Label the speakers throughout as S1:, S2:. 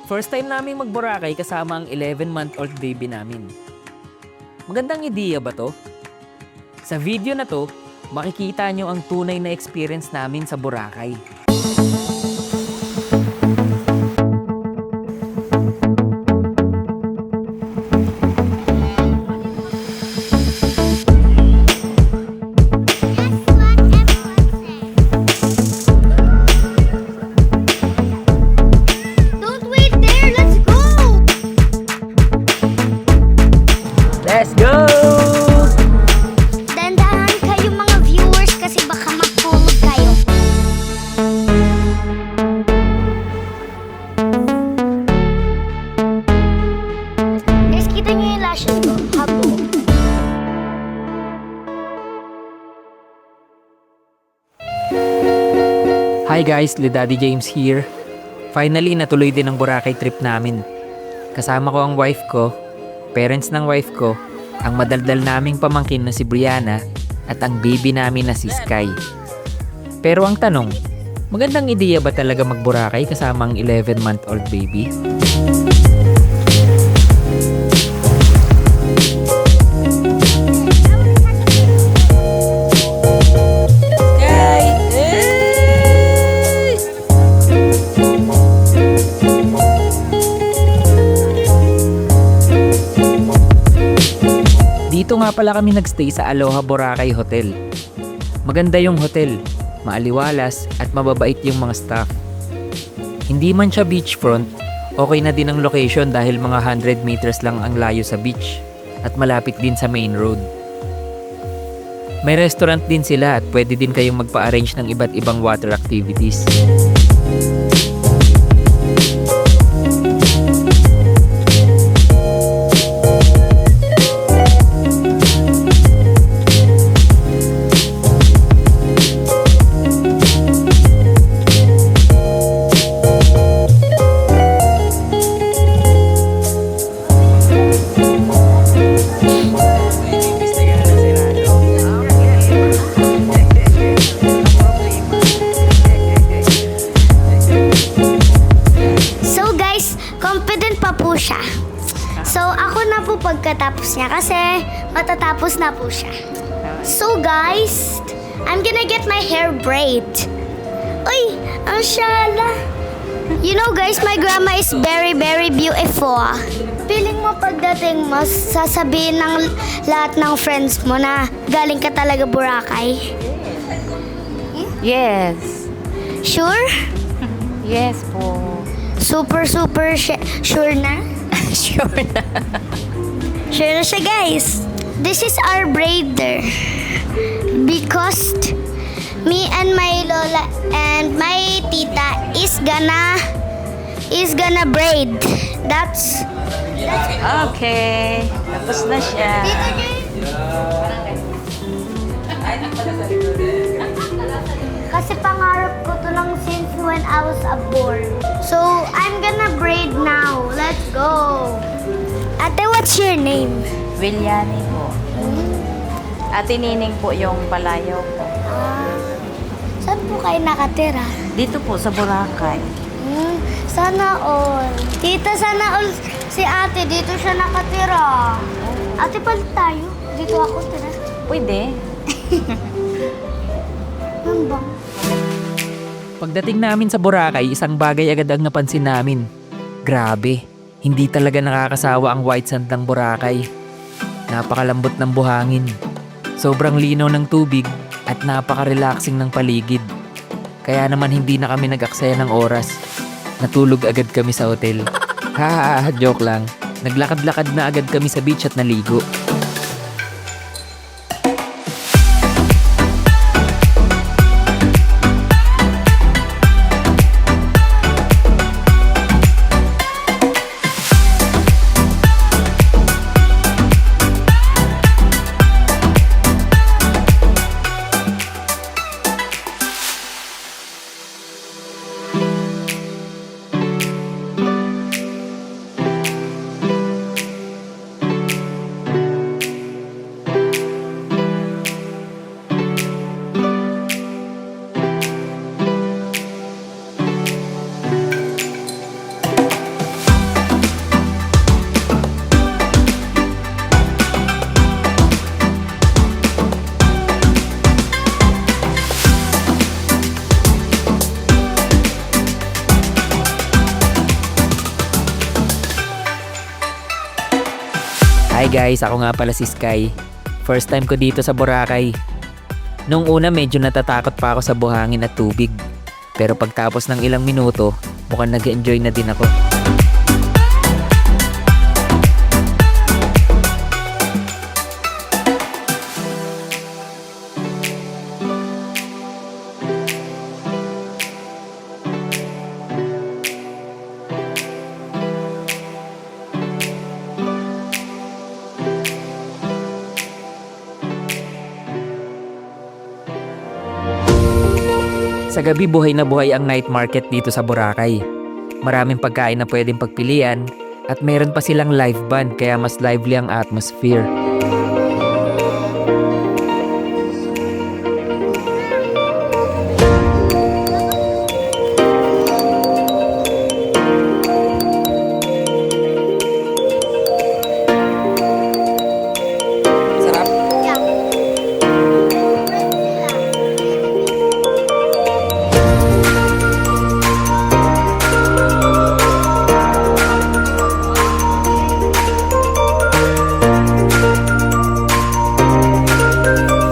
S1: First time namin mag-Boracay kasama ang 11-month-old baby namin. Magandang ideya ba to? Sa video na to, makikita nyo ang tunay na experience namin sa Boracay. Let's go!
S2: Dandahan kayo mga viewers kasi baka matulog kayo. Guys, kita niyo yung lashes ko. Habo.
S1: Hi guys, Daddy James here. Finally, natuloy din ang Boracay trip namin. Kasama ko ang wife ko, parents ng wife ko, ang madaldal naming pamangkin na si Brianna, at ang baby namin na si Sky. Pero ang tanong, magandang ideya ba talaga mag-Boracay kasama ang 11-month-old baby? Dito nga pala kami nagstay sa Aloha Boracay Hotel. Maganda yung hotel, maaliwalas at mababait yung mga staff. Hindi man siya beachfront, okay na din ang location dahil mga 100 meters lang ang layo sa beach at malapit din sa main road. May restaurant din sila at pwede din kayong magpa-arrange ng iba't ibang water activities.
S2: So guys, confident pa po siya. So ako na po pagkatapos niya kasi matatapos na po siya. So guys, I'm gonna get my hair braid. Uy, ang shala. You know guys, my grandma is very beautiful. Feeling mo pagdating mo, sasabihin ng lahat ng friends mo na galing ka talaga Boracay.
S3: Yes.
S2: Sure?
S3: Yes po.
S2: Super sure na?
S3: Sure na.
S2: Sure na siya guys. This is our braider. Because me and my lola and my tita is gonna braid. That's
S3: Okay. Tapos na siya.
S2: Kasi pangarap ko to lang since when I was born. So, I'm gonna braid now. Let's go. Ate, what's your name?
S3: Villaní po. Ate Nining po yung palayaw po.
S2: Saan po kayo nakatira?
S3: Dito po sa Boracay.
S2: Sana all. Tita, sana all si ate. Dito siya nakatira. Ate, palit tayo. Dito ako tira.
S3: Pwede.
S2: Ano ba?
S1: Pagdating namin sa Boracay, isang bagay agad ang napansin namin. Grabe, hindi talaga nakakasawa ang white sand ng Boracay. Napakalambot ng buhangin. Sobrang linaw ng tubig at napaka-relaxing ng paligid. Kaya naman hindi na kami nag-aksaya ng oras. Natulog agad kami sa hotel. Ha, joke lang. Naglakad-lakad na agad kami sa beach at naligo. Hi guys, ako nga pala si Sky. First time ko dito sa Boracay. Nung una medyo natatakot pa ako sa buhangin at tubig. Pero pagtapos ng ilang minuto, mukhang nag-enjoy na din ako. Sa gabi buhay na buhay ang night market dito sa Boracay. Maraming pagkain na pwedeng pagpilian at meron pa silang live band kaya mas lively ang atmosphere. Sarap.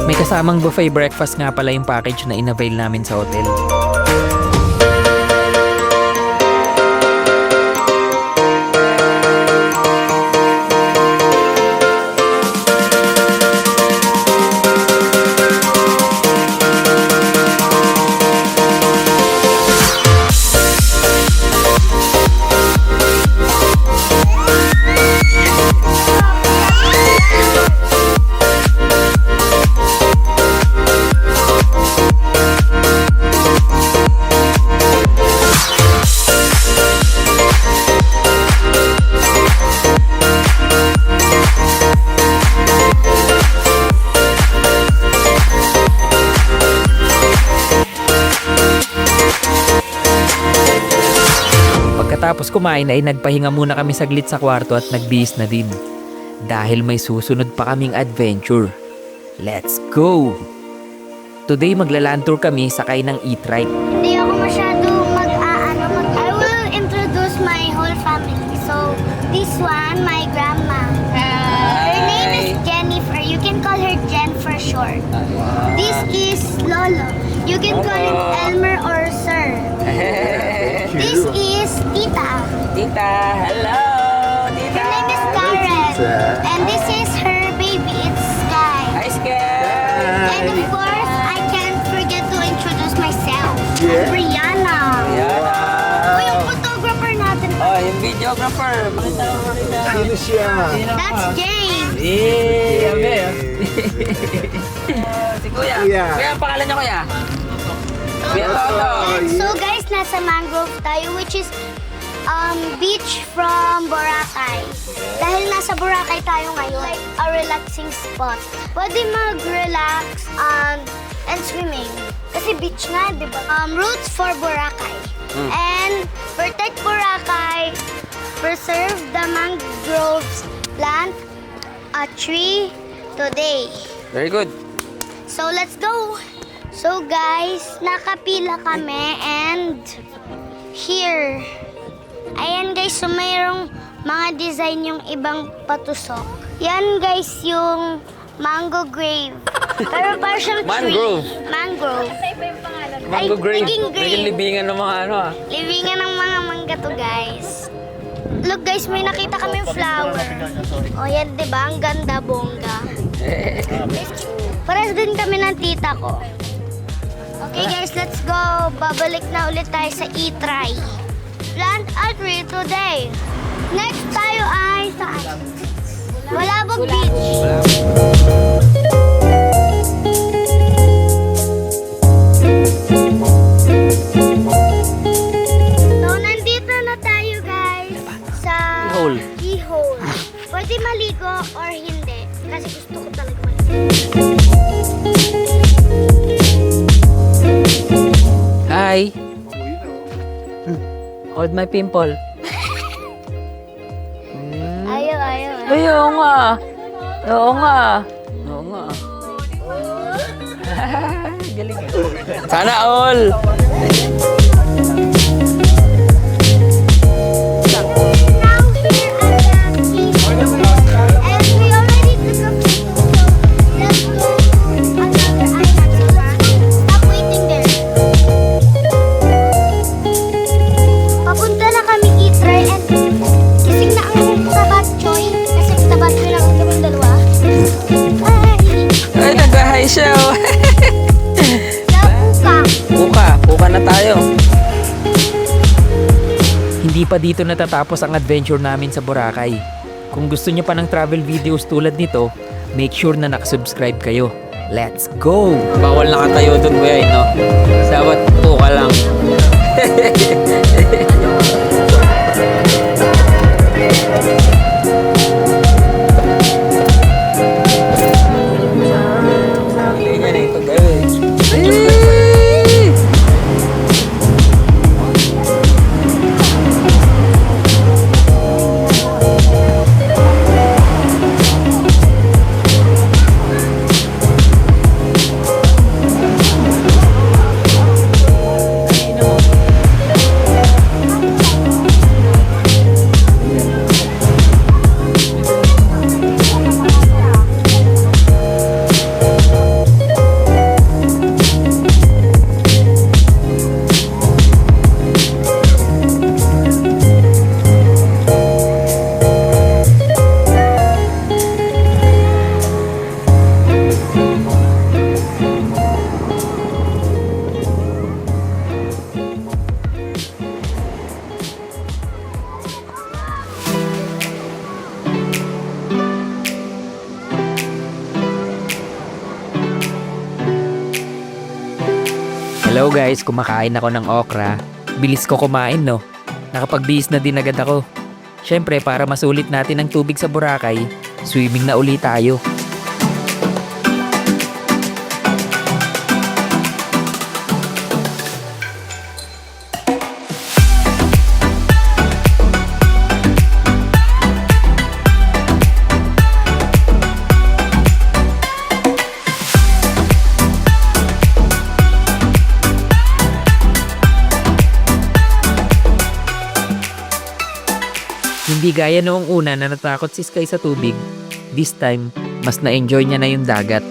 S1: May kasamang buffet breakfast nga pala yung package na inavail namin sa hotel. Pagkatapos kumain ay nagpahinga muna kami saglit sa kwarto at nagbihis na din. Dahil may susunod pa kaming adventure. Let's go! Today maglaland tour kami sakay ng e-trike.
S2: Hindi ako masyado I will introduce my whole family. So, this one, my grandma. Her name is Jennifer. You can call her Jen for short. This is Lolo. You can call him Elmer or Sir. This is Tita.
S1: Tita, hello! Tita!
S2: Her name is Karen. And this is her baby. It's Sky.
S1: Hi, Sky!
S2: And of course, I can't forget to introduce myself. I'm Brianna. Oh, yung photographer natin.
S1: Oh, yung videographer. Makita mo rin na.
S4: Sino siya?
S2: That's James.
S1: Eh, abe. Si Kuya.
S4: Kuya.
S1: Kuya, ang pangalan niya, Kuya? Kuya Toto.
S2: So guys, nasa mangrove tayo, which is beach from Boracay. Dahil nasa Boracay tayo ngayon, like a relaxing spot. Pwede mag-relax and swimming. Kasi beach nga, di ba? Roots for Boracay. And protect Boracay, preserve the mangroves, plant a tree today.
S1: Very good.
S2: So, let's go! So, guys, nakapila kami and here. Ayan, guys, so mayroong mga design yung ibang patusok. Yan, guys, yung mango grave. Pero parang siyang tree.
S1: Mangrove.
S2: Mangrove.
S1: Mango
S2: Ay,
S1: grave.
S2: naging grave.
S1: Naging libingan ng mga ano ah.
S2: Libingan ng mga mangga to, guys. Look, guys, may nakita kami flower. O, yan, di ba? Ang ganda, bongga. Pares din kami ng tita ko. Okay, guys, let's go. Babalik na ulit tayo sa e-try. Plant a tree today. Next tayo ay saan? Walabog Beach. So, nandito na tayo, guys, sa
S1: Hole.
S2: Keyhole. Pwede maligo or hindi. Kasi gusto ko talaga maligo.
S1: Hi. Hold my pimple.
S2: Ayaw.
S1: Ay, oo nga. Oo nga. Oo nga. Galing. Sana all.
S2: Now here at the Keyhole. And we
S1: Hindi pa dito natatapos ang adventure namin sa Boracay. Kung gusto niyo pa ng travel videos tulad nito, make sure na nakasubscribe kayo. Let's go! Bawal nakatayo doon, kuya, no? Sawat po ka lang. Hello guys, kumakain ako ng okra. Bilis ko kumain, no? Nakapagbihis na din agad ako. Syempre, para masulit natin ang tubig sa Boracay, swimming na uli tayo. Hindi gaya noong una na natakot si Sky sa tubig, this time, mas na-enjoy niya na yung dagat.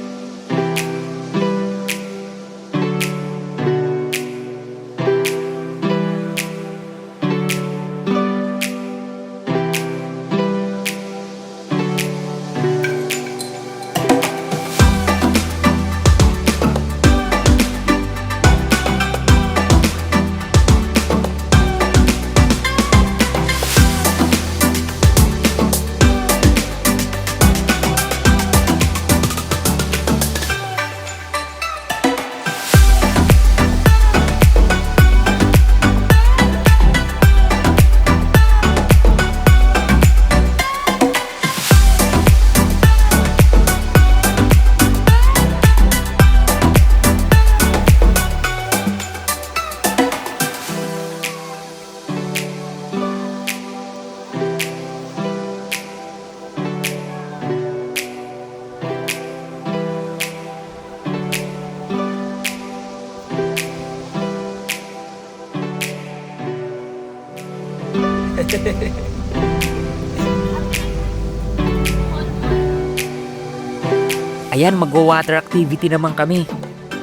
S1: Ayan, mag-water activity naman kami.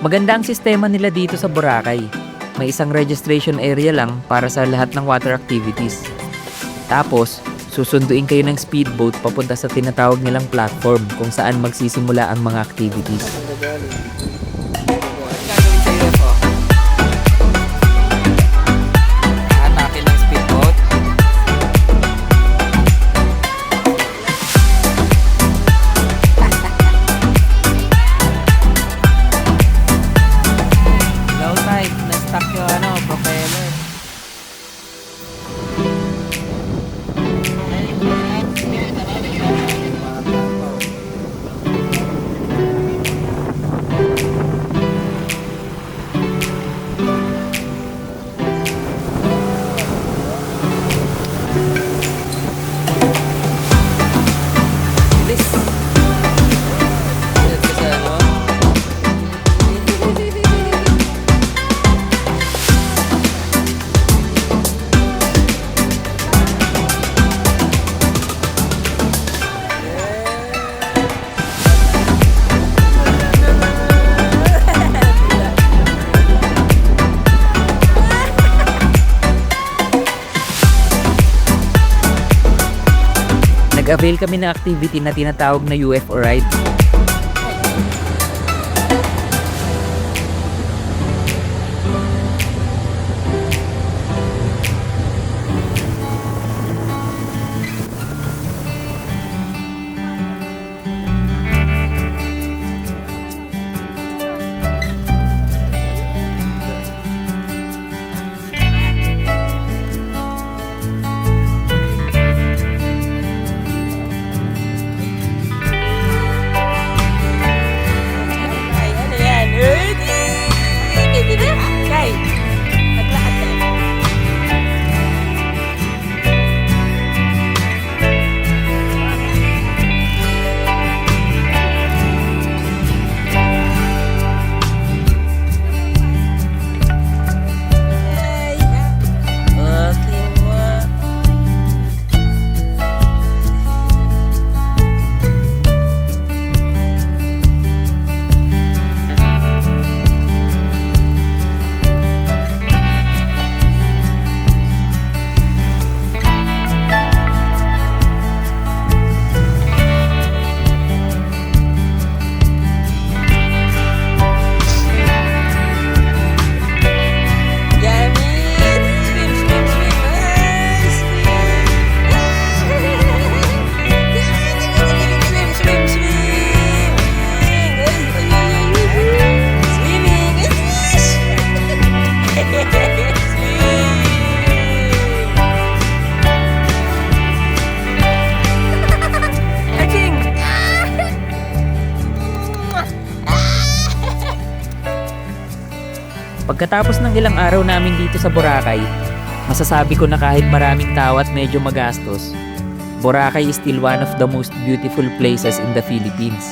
S1: Maganda ang sistema nila dito sa Boracay. May isang registration area lang para sa lahat ng water activities. Tapos, susunduin kayo ng speedboat papunta sa tinatawag nilang platform kung saan magsisimula ang mga activities. Nag-avail kami ng activity na tinatawag na UFO ride. Pagkatapos ng ilang araw namin dito sa Boracay, masasabi ko na kahit maraming tao at medyo magastos, Boracay is still one of the most beautiful places in the Philippines.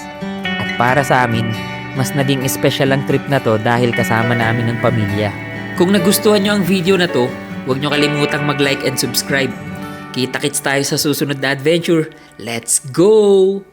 S1: At para sa amin, mas naging espesyal ang trip na to dahil kasama namin ng pamilya. Kung nagustuhan nyo ang video na to, huwag nyo kalimutang mag-like and subscribe. Kita-kits tayo sa susunod na adventure. Let's go!